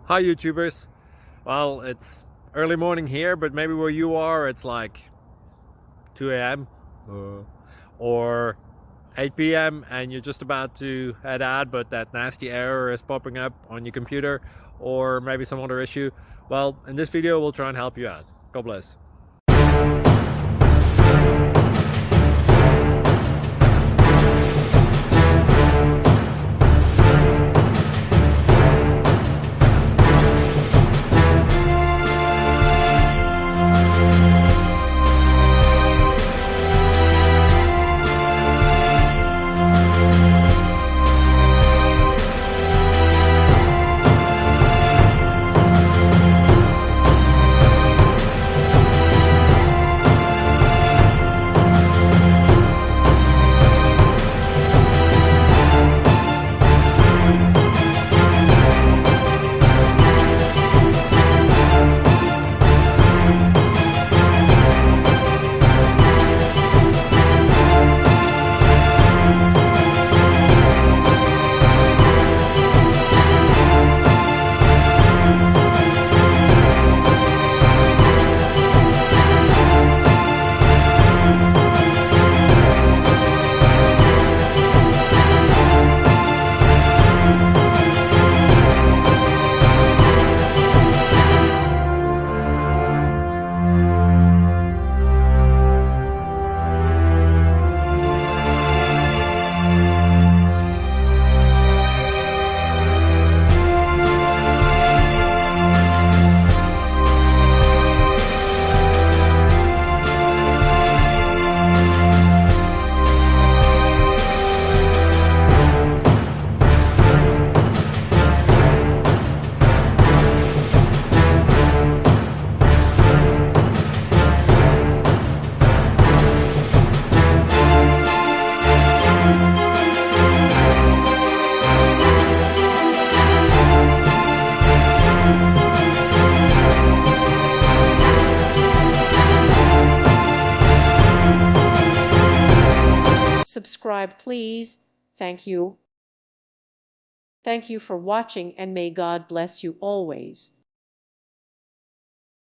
Hi YouTubers. Well, it's early morning here, but maybe where you are it's like 2 a.m. or 8 p.m. and you're just about to head out, but that nasty error is popping up on your computer, or maybe some other issue. Well, in this video we'll try and help you out. God bless. Subscribe, please. Thank you. Thank you for watching, and may God bless you always.